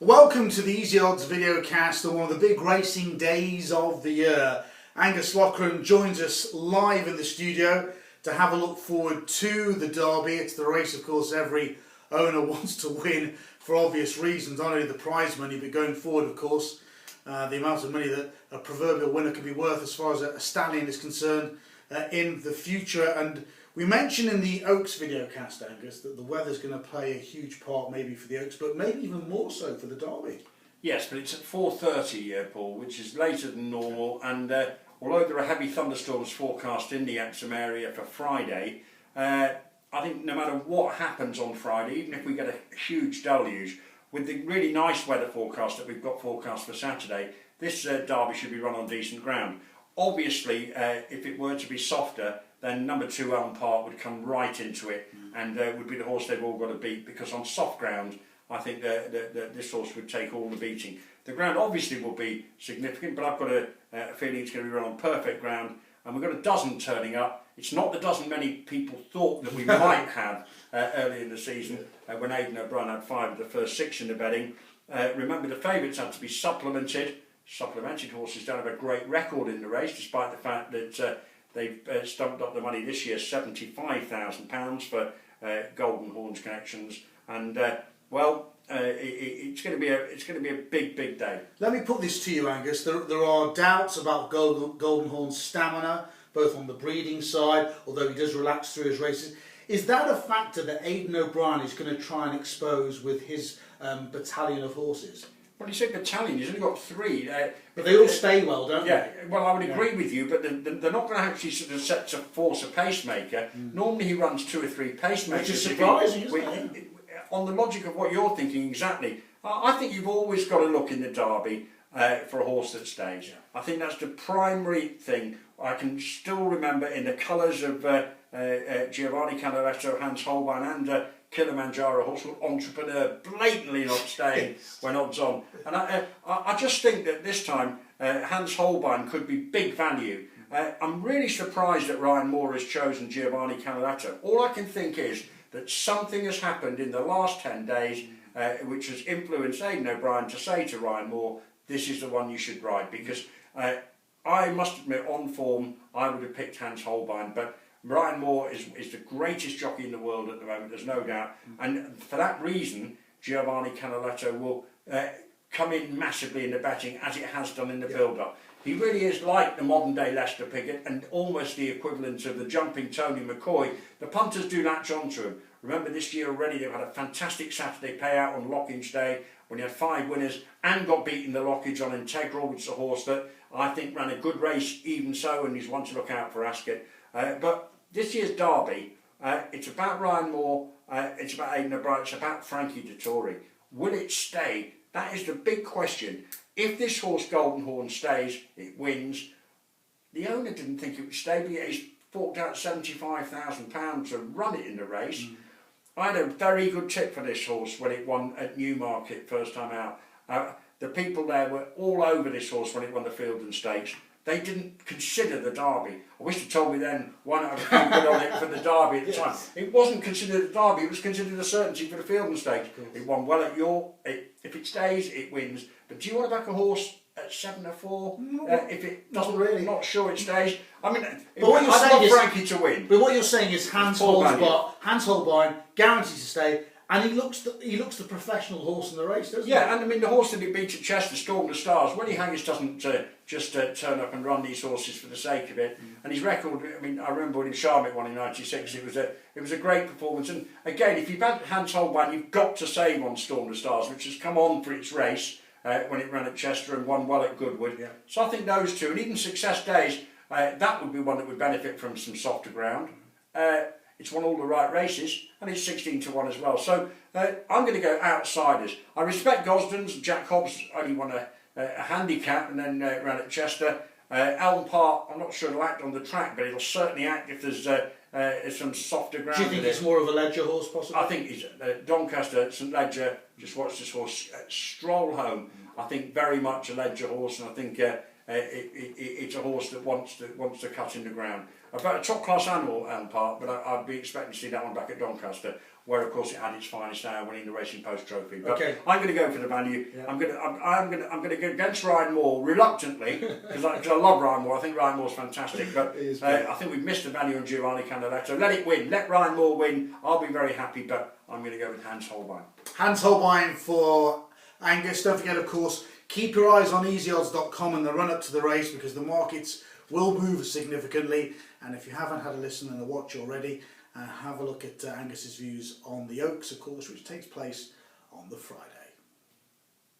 Welcome to the Easy Odds video cast on one of the big racing days of the year. Angus Loughran joins us live in the studio to have a look forward to the Derby. It's the race, of course, every owner wants to win for obvious reasons, not only the prize money, but going forward, of course, the amount of money that a proverbial winner could be worth as far as a stallion is concerned in the future. And we mentioned in the Oaks video cast, Angus, that the weather's going to play a huge part maybe for the Oaks, but maybe even more so for the Derby. Yes, but it's at 4:30, Paul, which is later than normal, and although there are heavy thunderstorms forecast in the Epsom area for Friday, I think no matter what happens on Friday, even if we get a huge deluge, with the really nice weather forecast that we've got forecast for Saturday, this Derby should be run on decent ground. Obviously, if it were to be softer, then number 2 Elm Park would come right into it and would be the horse they've all got to beat, because on soft ground I think this horse would take all the beating. The ground obviously will be significant, but I've got a feeling it's going to be run on perfect ground, and we've got a dozen turning up. It's not the dozen many people thought that we might have early in the season when Aidan O'Brien had 5 of the first 6 in the betting. Remember, the favourites had to be supplemented. Supplemented horses don't have a great record in the race, despite the fact that they've stumped up the money this year, £75,000 for Golden Horns connections, and it's going to be a big day. Let me put this to you, Angus. There are doubts about Golden Horn's stamina, both on the breeding side, although he does relax through his races. Is that a factor that Aidan O'Brien is going to try and expose with his battalion of horses? Well, you said battalion, he's only got 3. But they all stay well, don't they? Yeah, well, I would agree with you, but they're not going to actually sort of set to force a pacemaker. Normally he runs 2 or 3 pacemakers. Which is surprising, isn't it? On the logic of what you're thinking, exactly. I think you've always got to look in the Derby for a horse that stays. Yeah. I think that's the primary thing. I can still remember in the colours of Giovanni Canaletto, Hans Holbein and Kilimanjaro, horse called Entrepreneur, blatantly not staying when odds on. And I just think that this time Hans Holbein could be big value. I'm really surprised that Ryan Moore has chosen Giovanni Canaletto. All I can think is that something has happened in the last 10 days which has influenced Aidan O'Brien to say to Ryan Moore, this is the one you should ride, because I must admit, on form, I would have picked Hans Holbein, but Ryan Moore is the greatest jockey in the world at the moment, there's no doubt, and for that reason Giovanni Canaletto will come in massively in the betting, as it has done in the build-up. He really is like the modern day Lester Piggott and almost the equivalent of the jumping Tony McCoy. The punters do latch onto him. Remember, this year already they've had a fantastic Saturday payout on Lockage Day when he had 5 winners and got beaten the Lockage on Integral, which is a horse that I think ran a good race even so, and he's one to look out for Ascot. But this year's Derby, it's about Ryan Moore, it's about Aidan O'Brien, it's about Frankie Dettori. Will it stay? That is the big question. If this horse Golden Horn stays, it wins. The owner didn't think it would stay, but yet he's forked out £75,000 to run it in the race. I had a very good tip for this horse when it won at Newmarket first time out. The people there were all over this horse when it won the Fielden Stakes. They didn't consider the Derby. I wish they'd told me then why not have been on it for the Derby at the time. It wasn't considered the Derby, it was considered a certainty for the Fielden Stakes. It won well at York. If it stays, it wins. But do you want to back a horse at 7 or 4? If it doesn't, not really. Not sure it stays. I mean, but what you're I'd saying love is, Frankie to win. But what you're saying is Hans Holbein guarantees to stay, and he looks the professional horse in the race, doesn't he? Yeah, and I mean the horse that he beat at Chester, Storm the Stars, Willie Hangis doesn't just turn up and run these horses for the sake of it. And his record, I mean, I remember when Charlotte won in '96, it was a great performance. And again, if you've had Hans Holbein, you've got to save on Storm the Stars, which has come on for its race when it ran at Chester and won well at Goodwood. Yeah. So I think those two, and even Success Days, that would be one that would benefit from some softer ground. It's won all the right races, and it's 16 to 1 as well. So I'm going to go outsiders. I respect Gosden's. Jack Hobbs only won a handicap and then ran at Chester. Elm Park, I'm not sure it'll act on the track, but it'll certainly act if there's some softer ground. Do you think it's more of a Ledger horse, possibly? I think it's Doncaster, St Ledger. Just watch this horse stroll home. I think very much a Ledger horse, and I think it's a horse that wants to cut in the ground. About a top class animal, Elm Park, but I'd be expecting to see that one back at Doncaster. where of course it had its finest hour, winning the Racing Post Trophy. But Okay. I'm going to go for the value. Yeah. I'm going to go against Ryan Moore reluctantly because I love Ryan Moore. I think Ryan Moore's fantastic, but He is I think we've missed the value on Giovanni Candidato. Let it win. Let Ryan Moore win. I'll be very happy, but I'm going to go with Hans Holbein. Hans Holbein for Angus. Don't forget, of course, keep your eyes on easyodds.com in the run up to the race, because the markets will move significantly. And if you haven't had a listen and a watch already, have a look at Angus's views on the Oaks, of course, which takes place on the Friday.